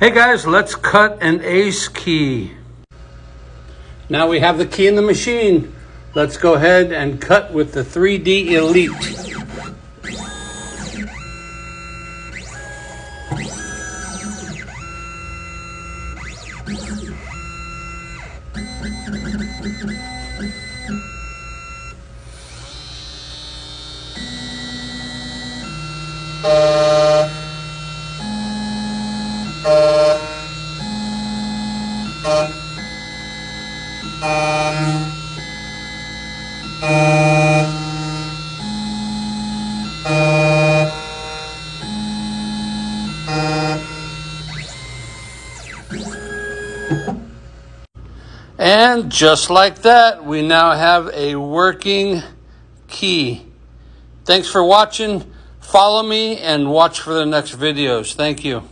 Hey guys, let's cut an ace key. Now we have the key in the machine. Let's go ahead and cut with the 3D Elite. And just like that, we now have a working key. Thanks for watching. Follow me and watch for the next videos. Thank you.